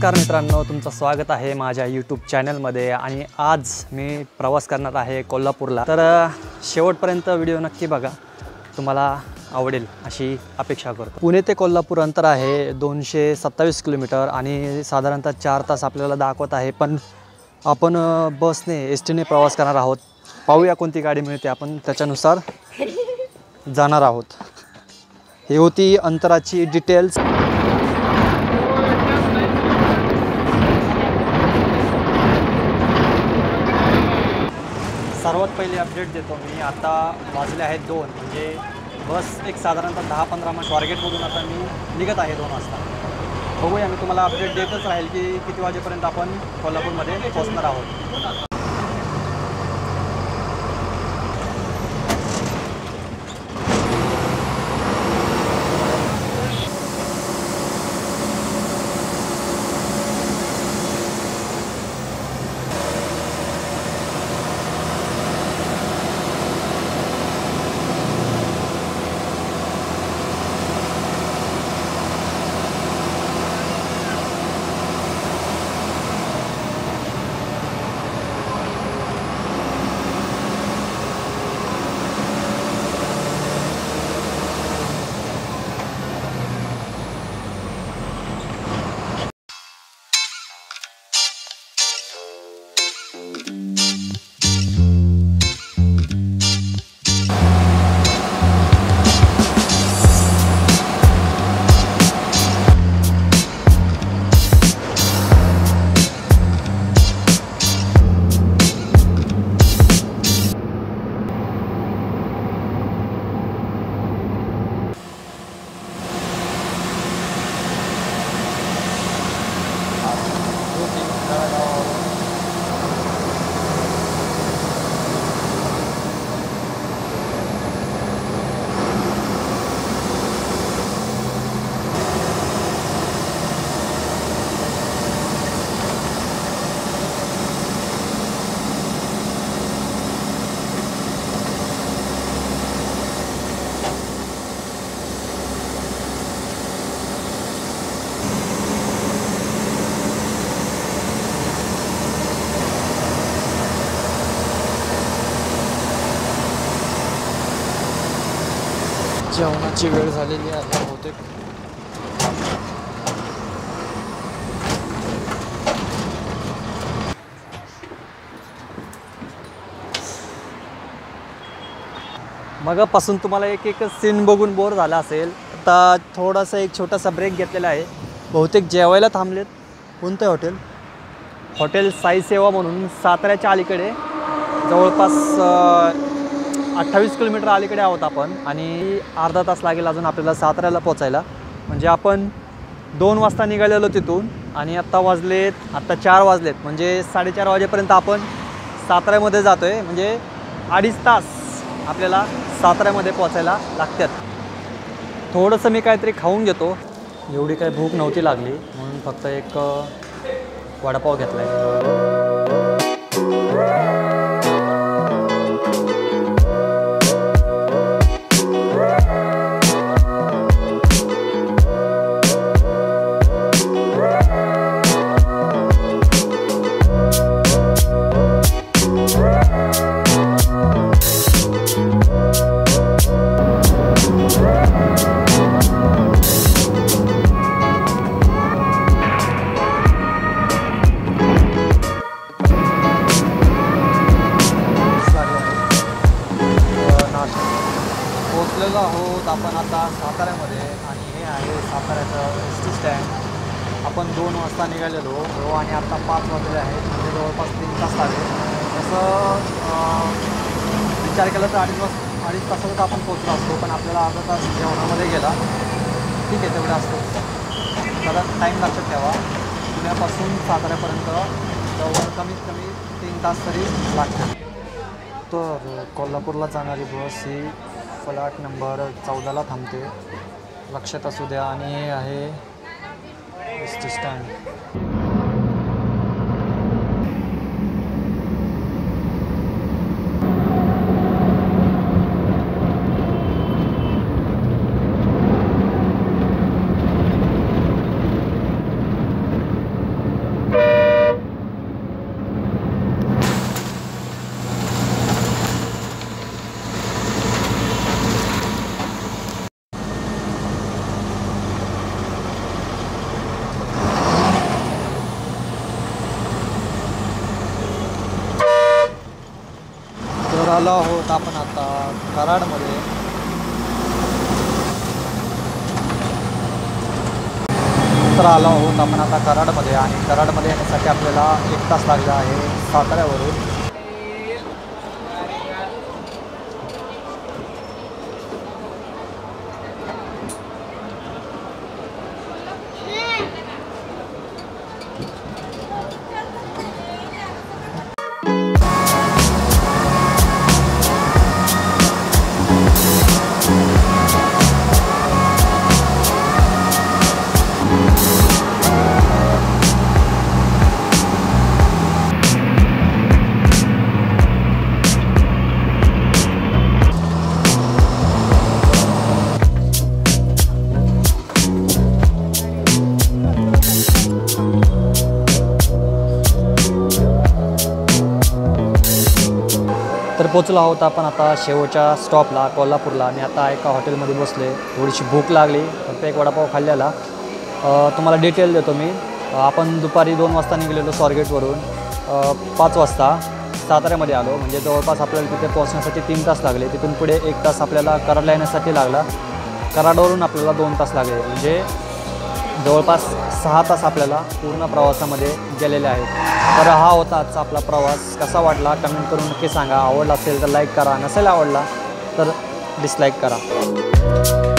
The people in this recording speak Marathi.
नमस्कार मित्रांनो, तुमचं स्वागत आहे माझ्या यूट्यूब चॅनलमध्ये। आणि आज मी प्रवास करणार आहे कोल्हापूरला। तर शेवटपर्यंत व्हिडिओ नक्की बघा, तुम्हाला आवडेल अशी अपेक्षा करतो। पुणे ते कोल्हापूर अंतर आहे 227 किलोमीटर आणि साधारणतः 4 तास आपल्याला दाखवत आहे। पण आपण बसने एसटीने प्रवास करणार आहोत। पाहूया कोणती गाडी मिळते, आपण त्याच्यानुसार जाणार आहोत। ही होती अंतराची डिटेल्स। सर्वात पहिले अपडेट देतो मी। आता वाजले आहेत 2, म्हणजे बस एक साधारणतः 10-15 मिनिट टार्गेटमधून आता मी निघत आहे 2 वाजता। बघूया, मी तुम्हाला अपडेट देतच राहील की किती वाजेपर्यंत आपण कोल्हापूरमध्ये पोहोचणार आहोत। जेवणाची वेळ झालेली आहे बहुतेक। मगापासून तुम्हाला एक सीन बघून बोर झाला असेल। आता थोडासा एक छोटासा ब्रेक घेतलेला आहे। बहुतेक जेवायला थांबलेत। कोणतं हॉटेल? हॉटेल साई सेवा म्हणून साताऱ्याच्या अलीकडे, जवळपास 28 किलोमीटर अलीकडे आहोत आपण। आणि अर्धा तास लागेल अजून आपल्याला साताऱ्याला पोचायला। म्हणजे आपण 2 वाजता निघालेलो तिथून आणि आत्ता 4 वाजलेत, म्हणजे 4:30 वाजेपर्यंत आपण साताऱ्यामध्ये जातो आहे। म्हणजे 2.5 तास आपल्याला साताऱ्यामध्ये पोचायला लागतात। थोडंसं मी काहीतरी खाऊन घेतो, एवढी काही भूक नव्हती लागली म्हणून फक्त एक वडापाव घेतला आहे। पोचलेलो आहोत आपण आता साताऱ्यामध्ये आणि हे आहे साताऱ्याचं एस टी स्टँड। आपण 2 वाजता निघालेलो आणि आता 5 वाजले आहेत, म्हणजे जवळपास 3 तास लागले। तसं विचार केला तर 2.5 तासात आपण पोचलो असतो, पण आपल्याला अर्धा तास जेवणामध्ये गेला। ठीक आहे, तेवढं असतो। तर टाईम लक्षात ठेवा, पुण्यापासून साताऱ्यापर्यंत जवळ कमीत कमी 3 तास तरी लागतात। तर कोल्हापूरला जाणारी बस ही फ्लॅट नंबर 14ला थांबते, लक्षात असू द्या। आणि हे आहे एस टी स्टँड। आलो आहोत आपण आता कराडमध्ये. तर आलो आहोत आपण आता कराडमध्ये आणि कराडमध्ये येण्यासाठी आपल्याला 1 तास लागला आहे साताऱ्यावरून. तर पोचलो आहोत आपण आता शेवटच्या स्टॉपला कोल्हापूरला आणि आता एका हॉटेलमध्ये बसले. थोडीशी भूक लागली फक्त एक वडापाव खाल्ल्याला. तुम्हाला डिटेल देतो मी. आपण दुपारी 2 वाजता निघालेलो स्वारगेटवरून. 5 वाजता साताऱ्यामध्ये आलो. म्हणजे जवळपास आपल्याला तिथे पोहोचण्यासाठी 3 तास लागले. तिथून पुढे 1 तास आपल्याला कराडला येण्यासाठी लागला. कराडवरून आपल्याला 2 तास लागले. म्हणजे जवळपास 6 तास आपल्याला पूर्ण प्रवासामध्ये गेलेले आहेत. तर हा होता आजचा आपला प्रवास. कसा वाटला कमेंट करून नक्की सांगा. आवडला असेल तर लाईक करा, नसेल आवडला तर डिसलाईक करा.